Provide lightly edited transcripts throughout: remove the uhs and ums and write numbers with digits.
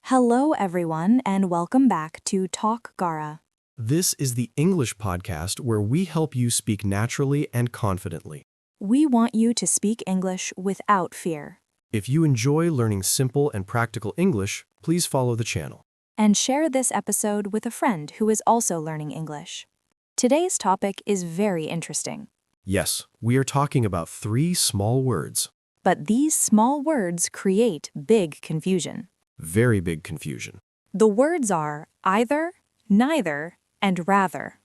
Hello, everyone, and welcome back to Talk Gara. This is the English podcast where we help you speak naturally and confidently. We want you to speak English without fear. If you enjoy learning simple and practical English, please follow the channel. And share this episode with a friend who is also learning English. Today's topic is very interesting. Yes, we are talking about 3 small words. But these small words create big confusion. Very big confusion. The words are either, neither, and rather.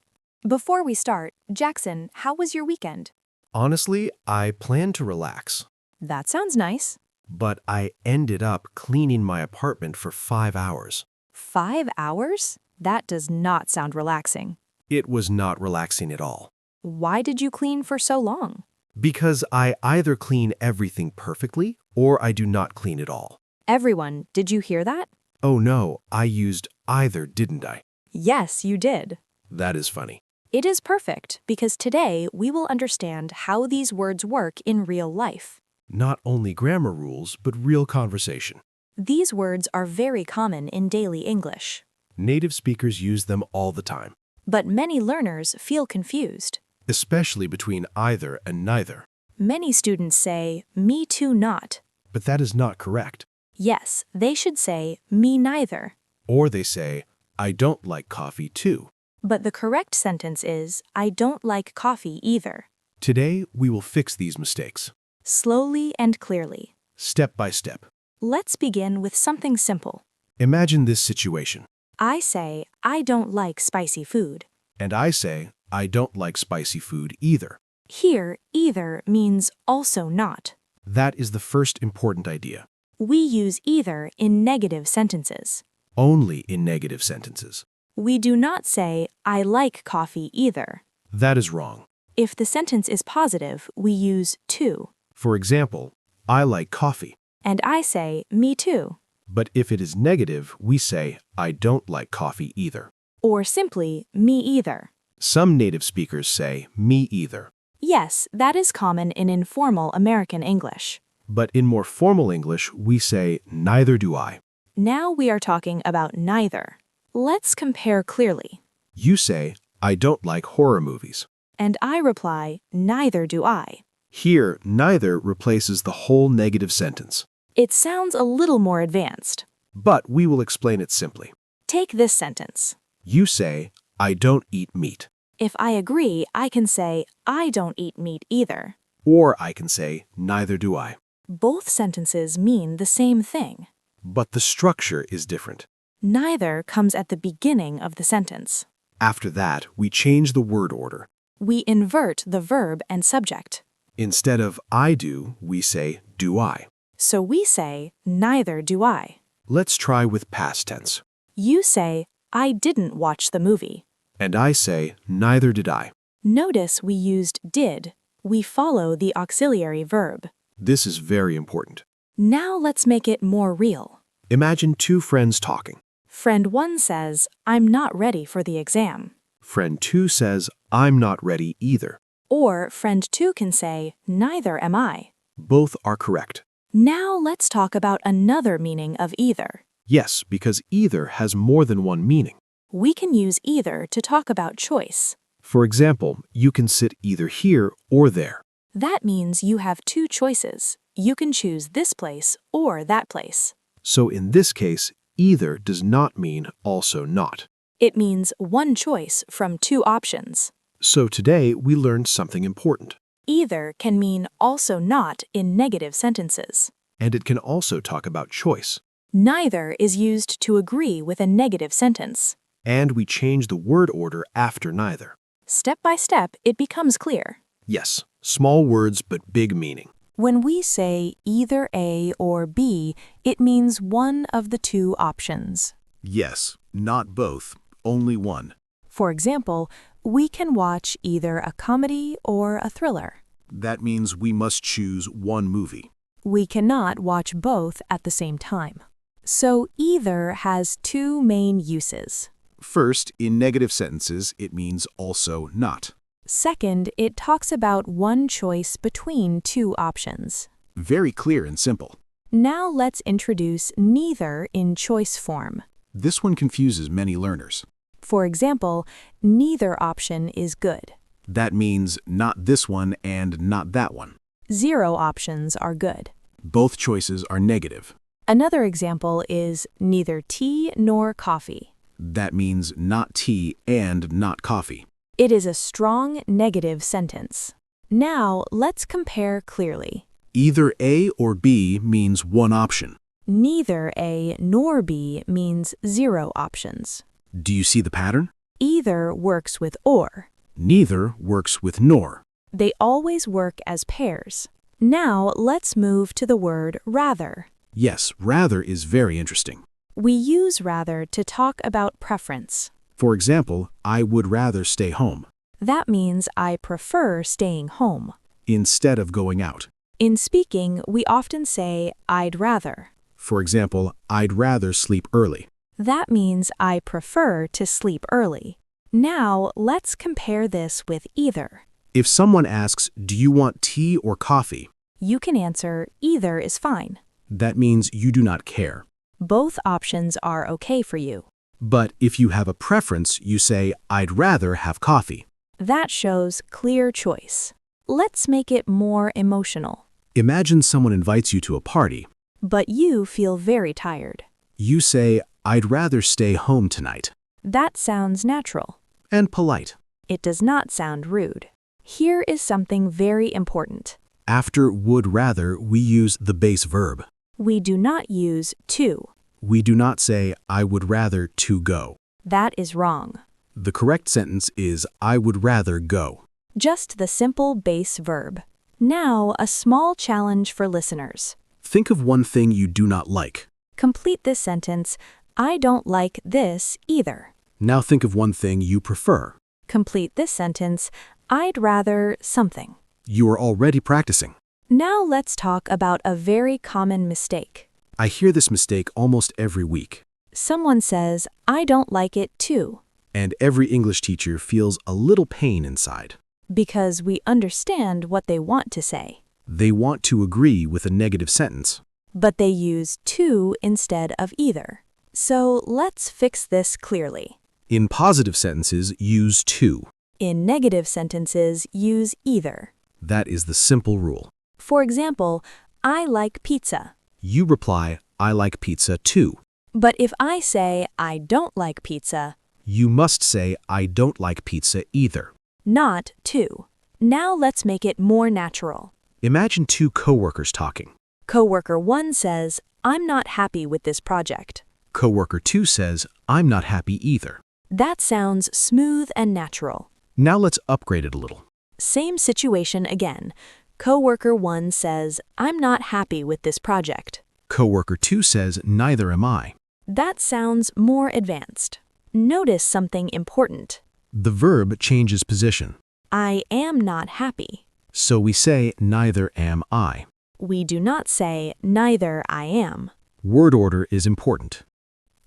Before we start, Jackson, how was your weekend? Honestly, I planned to relax, That sounds nice. but I ended up cleaning my apartment for 5 hours. 5 hours? That does not sound relaxing. It was not relaxing at all. Why did you clean for so long? Because I either clean everything perfectly or I do not clean at all. Everyone, did you hear that? Oh no, I used either, didn't I? Yes, you did. That is funny. It is perfect because today we will understand how these words work in real life. Not only grammar rules, but real conversation. These words are very common in daily English, Native speakers use them all the time, but many learners feel confused. especially between either and neither. Many students say, me too not. But that is not correct. Yes, they should say, me neither. Or they say, I don't like coffee too. But the correct sentence is, I don't like coffee either. Today, we will fix these mistakes, Slowly and clearly. step by step. Let's begin with something simple. Imagine this situation, I say, I don't like spicy food. and I say, I don't like spicy food either. Here, either means also not. That is the first important idea. We use either in negative sentences. Only in negative sentences. We do not say, I like coffee either. That is wrong. If the sentence is positive, we use to. For example, I like coffee. And I say, me too. But if it is negative, we say, I don't like coffee either. Or simply, me either. Some native speakers say, me either. Yes, that is common in informal American English. But in more formal English, we say, neither do I. Now we are talking about neither. Let's compare clearly. You say, I don't like horror movies. And I reply, neither do I. Here, neither replaces the whole negative sentence. It sounds a little more advanced. But we will explain it simply. Take this sentence. You say, I don't eat meat. If I agree, I can say, I don't eat meat either. Or I can say, neither do I. Both sentences mean the same thing. But the structure is different. Neither comes at the beginning of the sentence. After that, we change the word order. We invert the verb and subject. Instead of I do, we say do I. So we say, neither do I. Let's try with past tense. You say, I didn't watch the movie. And I say, neither did I. Notice we used did. We follow the auxiliary verb. This is very important. Now let's make it more real. Imagine 2 friends talking. Friend 1 says, I'm not ready for the exam. Friend 2 says, I'm not ready either. Or friend 2 can say, neither am I. Both are correct. Now let's talk about another meaning of either. Yes, because either has more than one meaning. We can use either to talk about choice. For example, you can sit either here or there. That means you have 2 choices. You can choose this place or that place. So in this case, either does not mean also not. It means one choice from 2 options. So today we learned something important. Either can mean also not in negative sentences. And it can also talk about choice. Neither is used to agree with a negative sentence. And we change the word order after neither. Step by step, it becomes clear. Yes, small words but big meaning. When we say either A or B, it means one of the 2 options. Yes, not both, only one. For example, we can watch either a comedy or a thriller. That means we must choose one movie. We cannot watch both at the same time. So either has 2 main uses. First, in negative sentences, it means also not. Second, it talks about one choice between 2 options. Very clear and simple. Now let's introduce neither in choice form. This one confuses many learners. For example, neither option is good. That means not this one and not that one. 0 options are good. Both choices are negative. Another example is neither tea nor coffee. That means not tea and not coffee. It is a strong negative sentence. Now let's compare clearly. Either A or B means one option. Neither A nor B means 0 options. Do you see the pattern? Either works with or. Neither works with nor. They always work as pairs. Now let's move to the word rather. Yes, rather is very interesting. We use rather to talk about preference. For example, I would rather stay home That means I prefer staying home. instead of going out. In speaking, we often say I'd rather. For example, I'd rather sleep early. That means I prefer to sleep early. Now let's compare this with either. If someone asks, do you want tea or coffee? You can answer either is fine. That means you do not care. Both options are okay for you. But if you have a preference, you say, I'd rather have coffee. That shows clear choice. Let's make it more emotional. Imagine someone invites you to a party. But you feel very tired. You say, I'd rather stay home tonight. That sounds natural. And polite. It does not sound rude. Here is something very important. After would rather, we use the base verb. We do not use to. We do not say, I would rather to go. That is wrong. The correct sentence is, I would rather go. Just the simple base verb. Now, a small challenge for listeners. Think of one thing you do not like. Complete this sentence, I don't like this either. Now think of one thing you prefer. Complete this sentence, I'd rather something. You are already practicing. Now let's talk about a very common mistake. I hear this mistake almost every week. Someone says, I don't like it too. And every English teacher feels a little pain inside. Because we understand what they want to say. They want to agree with a negative sentence. But they use to instead of either. So let's fix this clearly. In positive sentences, use to. In negative sentences, use either. That is the simple rule. For example, I like pizza. You reply, I like pizza too. But if I say I don't like pizza, You must say, I don't like pizza either. not to. Now let's make it more natural. Imagine two coworkers talking. Coworker 1 says, I'm not happy with this project. Coworker 2 says, I'm not happy either. That sounds smooth and natural. Now let's upgrade it a little. Same situation again. Coworker 1 says, I'm not happy with this project. Coworker 2 says, neither am I. That sounds more advanced. Notice something important. The verb changes position. I am not happy. So we say, neither am I. We do not say, neither I am. Word order is important.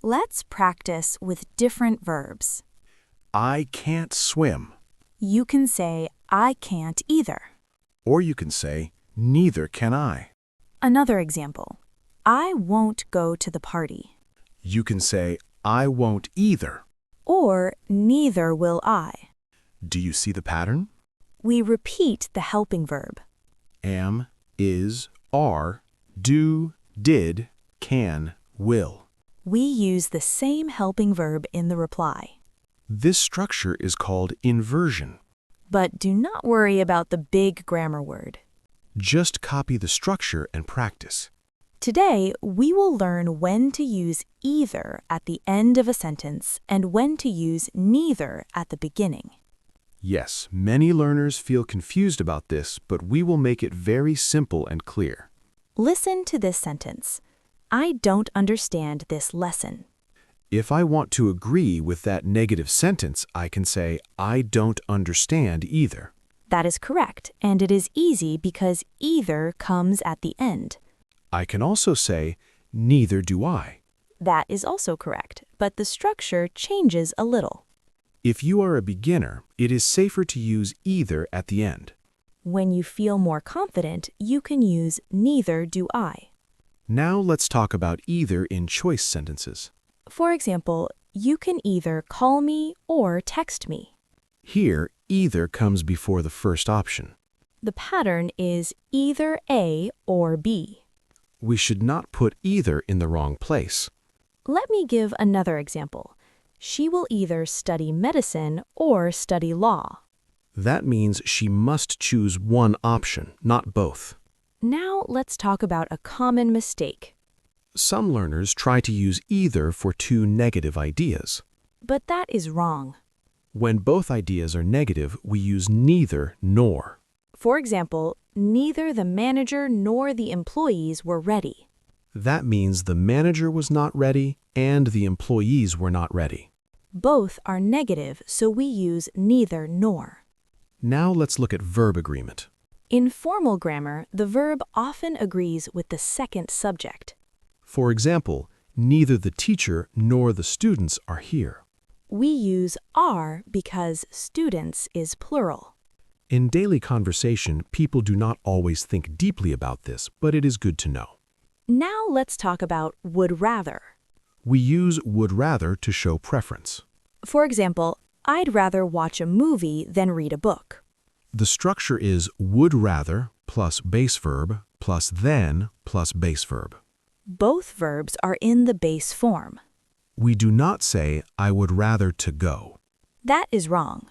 Let's practice with different verbs. I can't swim. You can say, I can't either. Or you can say, neither can I. Another example. I won't go to the party. You can say, I won't either. Or neither will I. Do you see the pattern? We repeat the helping verb. Am, is, are, do, did, can, will. We use the same helping verb in the reply. This structure is called inversion. But do not worry about the big grammar word. Just copy the structure and practice. Today, we will learn when to use either at the end of a sentence and when to use neither at the beginning. Yes, many learners feel confused about this, but we will make it very simple and clear. Listen to this sentence. I don't understand this lesson. If I want to agree with that negative sentence, I can say, I don't understand either. That is correct, and it is easy because either comes at the end. I can also say, neither do I. That is also correct, but the structure changes a little. If you are a beginner, it is safer to use either at the end. When you feel more confident, you can use neither do I. Now let's talk about either in choice sentences. For example, you can either call me or text me. Here, either comes before the first option. The pattern is either A or B. We should not put either in the wrong place. Let me give another example. She will either study medicine or study law. That means she must choose one option, not both. Now let's talk about a common mistake. Some learners try to use either for two negative ideas. But that is wrong. When both ideas are negative, we use neither nor. For example, neither the manager nor the employees were ready. That means the manager was not ready and the employees were not ready. Both are negative, so we use neither nor. Now let's look at verb agreement. In formal grammar, the verb often agrees with the second subject. For example, neither the teacher nor the students are here. We use are because students is plural. In daily conversation, people do not always think deeply about this, but it is good to know. Now let's talk about would rather. We use would rather to show preference. For example, I'd rather watch a movie than read a book. The structure is would rather plus base verb plus than plus base verb. Both verbs are in the base form. We do not say I would rather to go. That is wrong.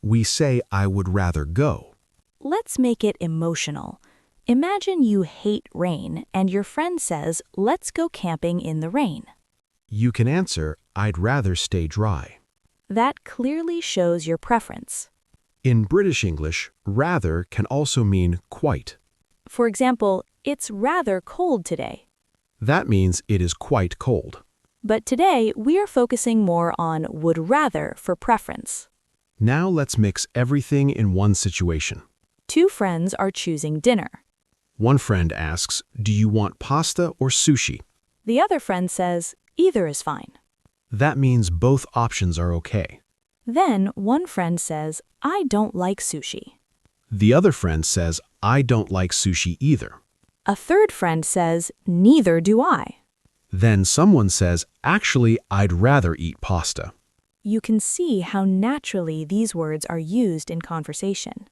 We say I would rather go. Let's make it emotional. Imagine you hate rain and your friend says, let's go camping in the rain. You can answer, I'd rather stay dry. That clearly shows your preference. In British English, rather can also mean quite. For example, it's rather cold today. That means it is quite cold. But today, we are focusing more on would rather for preference. Now let's mix everything in one situation. Two friends are choosing dinner. One friend asks, do you want pasta or sushi? The other friend says, either is fine. That means both options are okay. Then one friend says, I don't like sushi. The other friend says, I don't like sushi either. A third friend says, neither do I. Then someone says, actually, I'd rather eat pasta. You can see how naturally these words are used in conversation.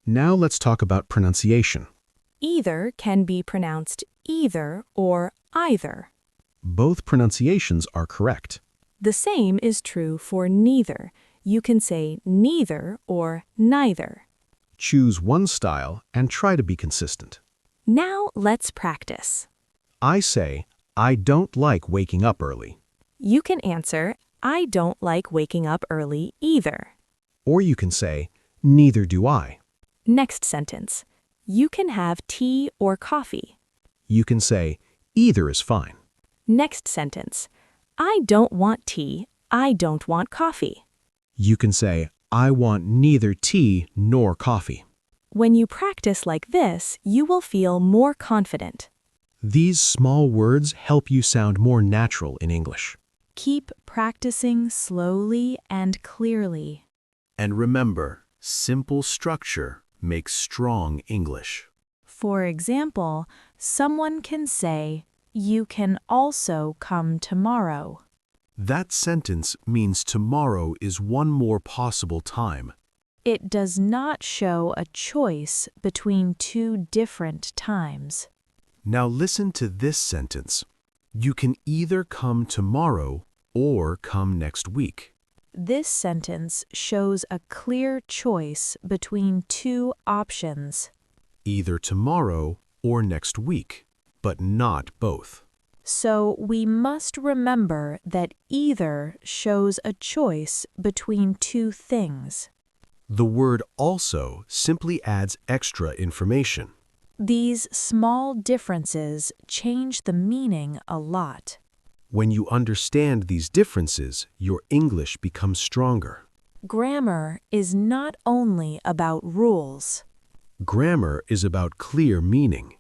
Now let's talk about pronunciation. Either can be pronounced either or either. Both pronunciations are correct. The same is true for neither. You can say neither or neither. Choose one style and try to be consistent. Now let's practice. I say, I don't like waking up early. You can answer, I don't like waking up early either. Or you can say, neither do I. Next sentence. You can have tea or coffee. You can say, either is fine. Next sentence. I don't want tea. I don't want coffee. You can say, I want neither tea nor coffee. When you practice like this, you will feel more confident. These small words help you sound more natural in English. Keep practicing slowly and clearly. And remember, simple structure makes strong English. For example, someone can say, you can also come tomorrow. That sentence means tomorrow is one more possible time. It does not show a choice between two different times. Now listen to this sentence. You can either come tomorrow or come next week. This sentence shows a clear choice between two options. Either tomorrow or next week, but not both. So we must remember that either shows a choice between two things. The word also simply adds extra information. These small differences change the meaning a lot. When you understand these differences, your English becomes stronger. Grammar is not only about rules. Grammar is about clear meaning.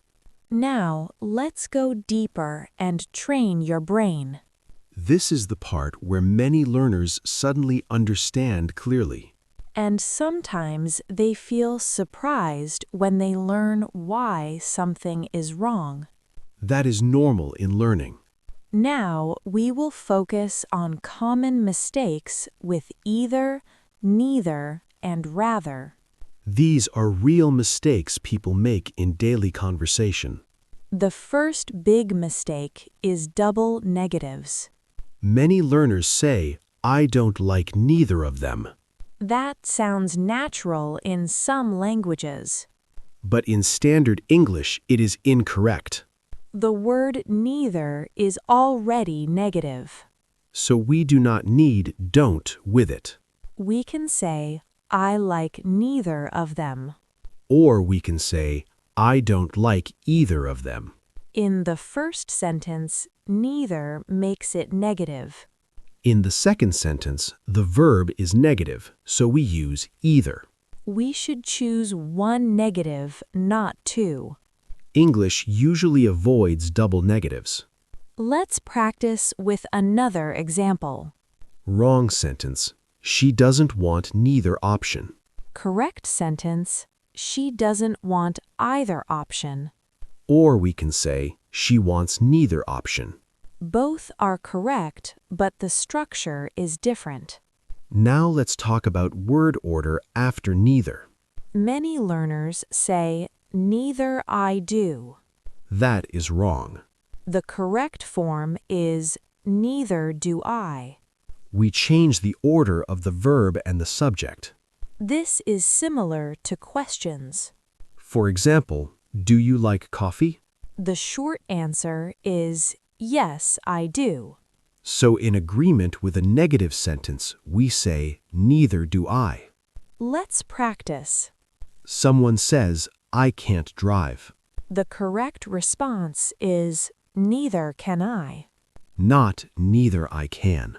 Now, let's go deeper and train your brain. This is the part where many learners suddenly understand clearly. And sometimes they feel surprised when they learn why something is wrong. That is normal in learning. Now we will focus on common mistakes with either, neither, and rather. These are real mistakes people make in daily conversation. The first big mistake is double negatives. Many learners say, I don't like neither of them. That sounds natural in some languages. But in standard English, it is incorrect. The word neither is already negative. So we do not need don't with it. We can say, I like neither of them. Or we can say, I don't like either of them. In the first sentence, neither makes it negative. In the second sentence, the verb is negative, so we use either. We should choose one negative, not two. English usually avoids double negatives. Let's practice with another example. Wrong sentence. She doesn't want neither option. Correct sentence, she doesn't want either option. Or we can say, she wants neither option. Both are correct, but the structure is different. Now let's talk about word order after neither. Many learners say, neither I do. That is wrong. The correct form is, neither do I. We change the order of the verb and the subject. This is similar to questions. For example, do you like coffee? The short answer is, yes, I do. So in agreement with a negative sentence, we say, neither do I. Let's practice. Someone says, I can't drive. The correct response is, neither can I. Not neither I can.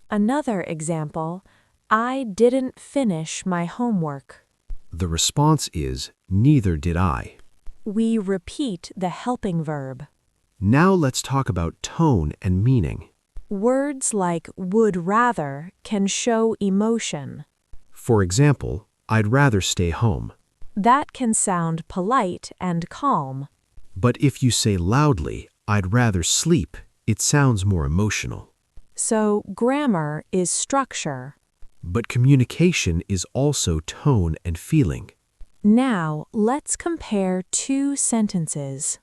Another example, I didn't finish my homework. The response is, neither did I. We repeat the helping verb. Now let's talk about tone and meaning. Words like would rather can show emotion. For example, I'd rather stay home. That can sound polite and calm. But if you say loudly, I'd rather sleep, it sounds more emotional. So grammar is structure. But communication is also tone and feeling. Now let's compare two sentences.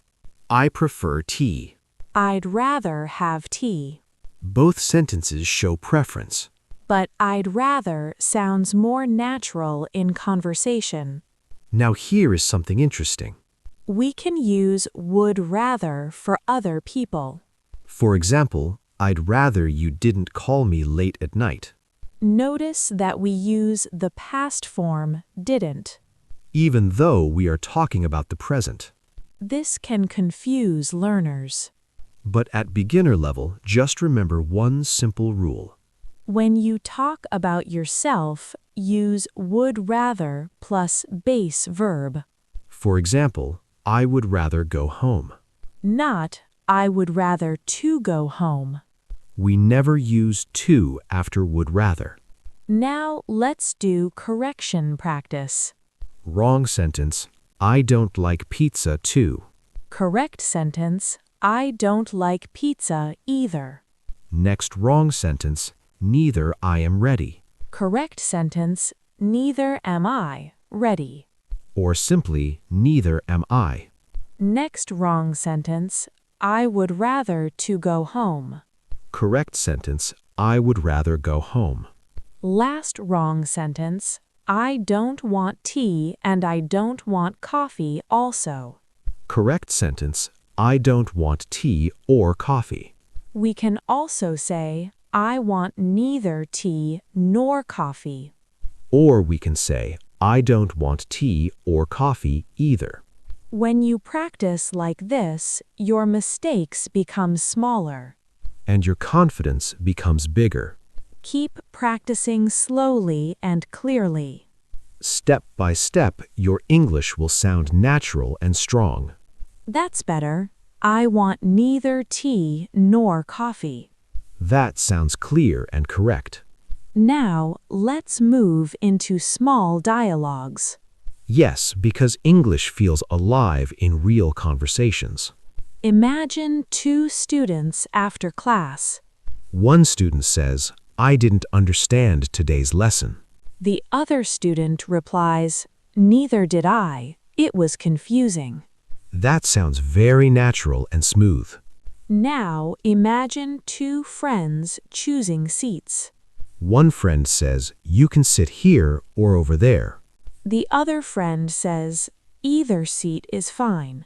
I prefer tea. I'd rather have tea. Both sentences show preference. But I'd rather sounds more natural in conversation. Now here is something interesting. We can use would rather for other people. For example, I'd rather you didn't call me late at night. Notice that we use the past form didn't. Even though we are talking about the present. This can confuse learners. But at beginner level, just remember one simple rule. When you talk about yourself, use would rather plus base verb. For example, I would rather go home. Not, I would rather to go home. We never use to after would rather. Now let's do correction practice. Wrong sentence, I don't like pizza too. Correct sentence, I don't like pizza either. Next wrong sentence, neither I am ready. Correct sentence, neither am I ready. Or simply, neither am I. Next wrong sentence, I would rather to go home. Correct sentence, I would rather go home. Last wrong sentence, I don't want tea and I don't want coffee also. Correct sentence, I don't want tea or coffee. We can also say, I want neither tea nor coffee. Or we can say, I don't want tea or coffee either. When you practice like this, your mistakes become smaller. And your confidence becomes bigger. Keep practicing slowly and clearly. Step by step, your English will sound natural and strong. That's better. I want neither tea nor coffee. That sounds clear and correct. Now, let's move into small dialogues. Yes, because English feels alive in real conversations. Imagine two students after class. One student says, I didn't understand today's lesson. The other student replies, "Neither did I. It was confusing." That sounds very natural and smooth. Now imagine two friends choosing seats. One friend says, you can sit here or over there. The other friend says, "Either seat is fine."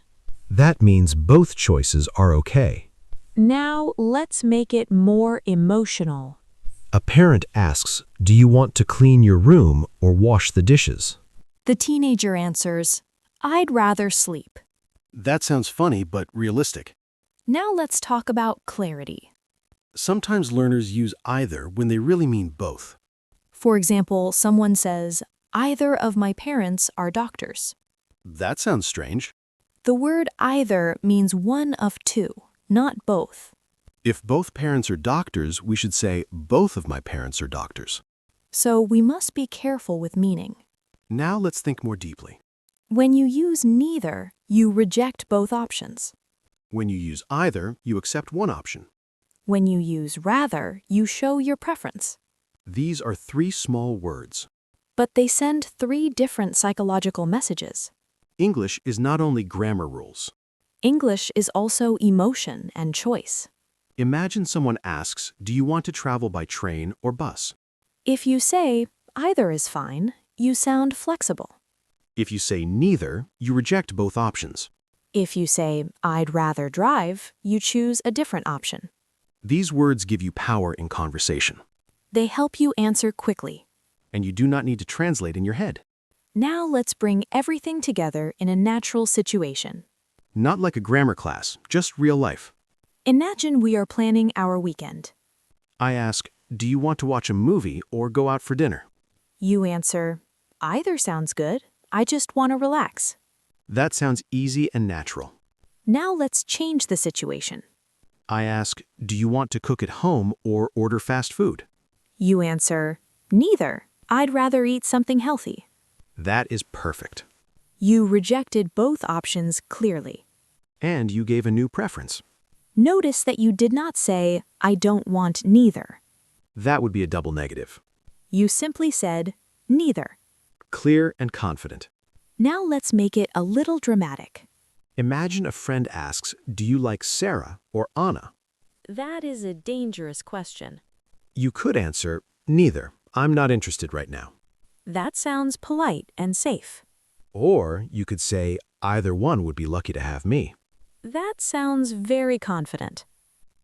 That means both choices are okay. Now let's make it more emotional. A parent asks, do you want to clean your room or wash the dishes? The teenager answers, "I'd rather sleep." That sounds funny but realistic. Now let's talk about clarity. Sometimes learners use either when they really mean both. For example, someone says, "Either of my parents are doctors." That sounds strange. The word either means one of two, not both. If both parents are doctors, we should say both of my parents are doctors. So we must be careful with meaning. Now let's think more deeply. When you use neither, you reject both options. When you use either, you accept one option. When you use rather, you show your preference. These are three small words. But they send three different psychological messages. English is not only grammar rules. English is also emotion and choice. Imagine someone asks, do you want to travel by train or bus? If you say, "Either is fine," you sound flexible. If you say neither, you reject both options. If you say, "I'd rather drive," you choose a different option. These words give you power in conversation, They help you answer quickly. and you do not need to translate in your head. Now let's bring everything together in a natural situation. Not like a grammar class, just real life. Imagine we are planning our weekend. I ask, do you want to watch a movie or go out for dinner? You answer, "Either sounds good. I just want to relax." That sounds easy and natural. Now let's change the situation. I ask, do you want to cook at home or order fast food? You answer, "Neither. I'd rather eat something healthy." That is perfect. You rejected both options clearly. And you gave a new preference. Notice that you did not say, "I don't want neither." That would be a double negative. You simply said, "Neither." Clear and confident. Now let's make it a little dramatic. Imagine a friend asks, do you like Sarah or Anna? That is a dangerous question. You could answer, neither. I'm not interested right now. That sounds polite and safe. Or you could say, either one would be lucky to have me. That sounds very confident.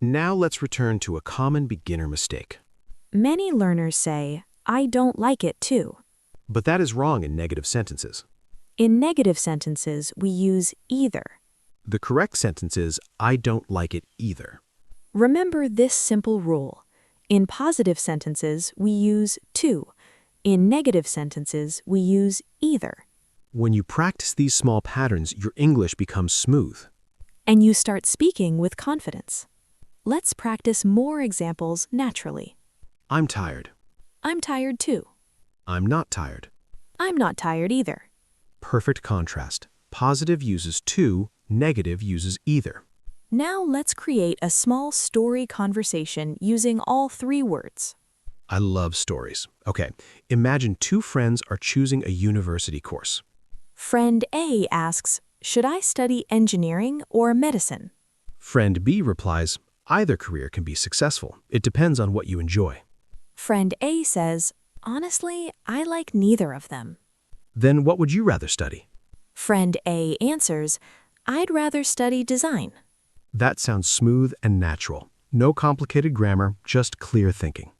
Now let's return to a common beginner mistake. Many learners say, "I don't like it too." But that is wrong in negative sentences. In negative sentences, we use either. The correct sentence is, I don't like it either. Remember this simple rule. In positive sentences, we use to. In negative sentences, we use either. When you practice these small patterns, your English becomes smooth. And you start speaking with confidence. Let's practice more examples naturally. I'm tired. I'm tired too. I'm not tired. I'm not tired either. Perfect contrast. Positive uses to, negative uses either. Now let's create a small story conversation using all three words. I love stories. Okay, imagine two friends are choosing a university course. Friend A asks, "Should I study engineering or medicine?" Friend B replies, either career can be successful. It depends on what you enjoy. Friend A says, "Honestly, I like neither of them." Then what would you rather study? Friend A answers, "I'd rather study design." That sounds smooth and natural. No complicated grammar, just clear thinking.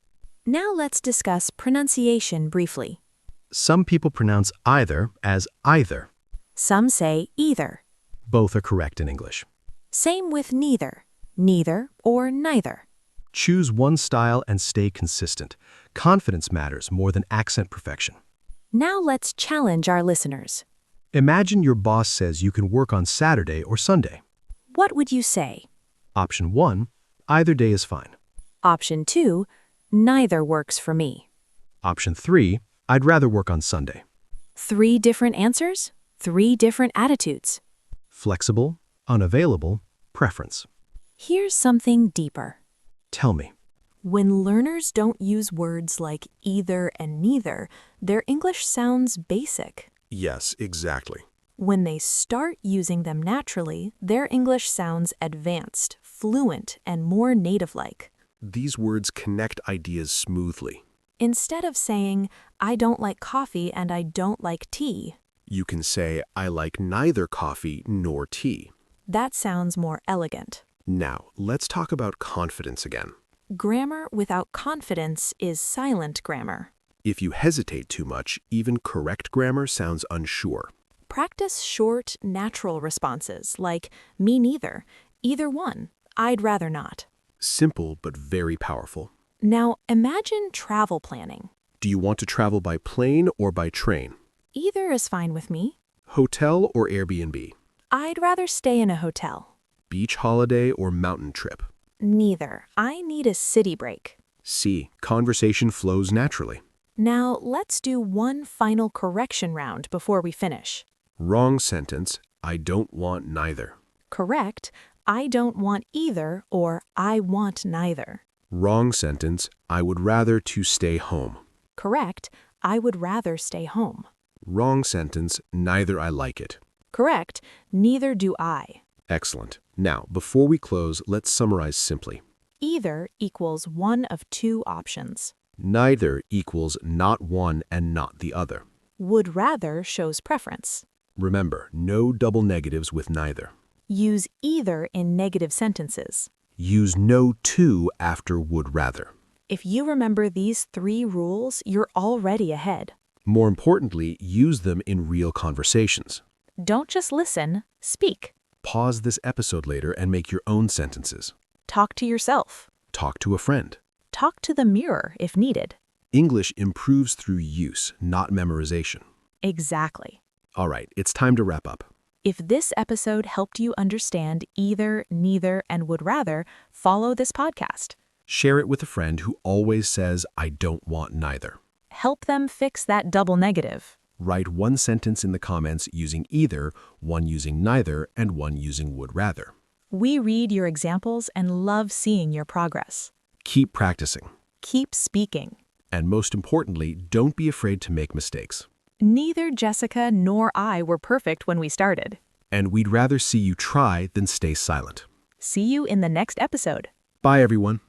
Now let's discuss pronunciation briefly. Some people pronounce either as either. Some say either. Both are correct in English. Same with neither. Neither or neither. Choose one style and stay consistent. Confidence matters more than accent perfection. Now let's challenge our listeners. Imagine your boss says you can work on Saturday or Sunday. What would you say? Option 1, either day is fine. Option 2, neither works for me. Option 3, I'd rather work on Sunday. 3 different answers, 3 different attitudes. Flexible, unavailable, preference. Here's something deeper. Tell me. When learners don't use words like either and neither, their English sounds basic. Yes, exactly. When they start using them naturally, their English sounds advanced, fluent, and more native-like. These words connect ideas smoothly. Instead of saying, I don't like coffee and I don't like tea, You can say, I like neither coffee nor tea. that sounds more elegant. Now, let's talk about confidence again. Grammar without confidence is silent grammar. If you hesitate too much, even correct grammar sounds unsure. Practice short, natural responses like, me neither, either one, I'd rather not. Simple but very powerful. Now, imagine travel planning. Do you want to travel by plane or by train? Either is fine with me. Hotel or Airbnb? I'd rather stay in a hotel. Beach holiday or mountain trip? Neither. I need a city break. C. Conversation flows naturally. Now, let's do one final correction round before we finish. Wrong sentence. I don't want neither. Correct. I don't want either or I want neither. Wrong sentence. I would rather to stay home. Correct. I would rather stay home. Wrong sentence. Neither I like it. Correct. Neither do I. Excellent. Now, before we close, let's summarize simply. Either equals one of two options. Neither equals not one and not the other. Would rather shows preference. Remember, no double negatives with neither. Use either in negative sentences. Use no to after would rather. If you remember these 3 rules, you're already ahead. More importantly, use them in real conversations. Don't just listen, speak. Pause this episode later and make your own sentences. Talk to yourself. Talk to a friend. Talk to the mirror if needed. English improves through use, not memorization. Exactly. All right, it's time to wrap up. If this episode helped you understand either, neither, and would rather, follow this podcast. Share it with a friend who always says, I don't want neither. Help them fix that double negative. Write one sentence in the comments using either, one using neither, and one using would rather. We read your examples and love seeing your progress. Keep practicing. Keep speaking. And most importantly, don't be afraid to make mistakes. Neither Jessica nor I were perfect when we started. And we'd rather see you try than stay silent. See you in the next episode. Bye, everyone.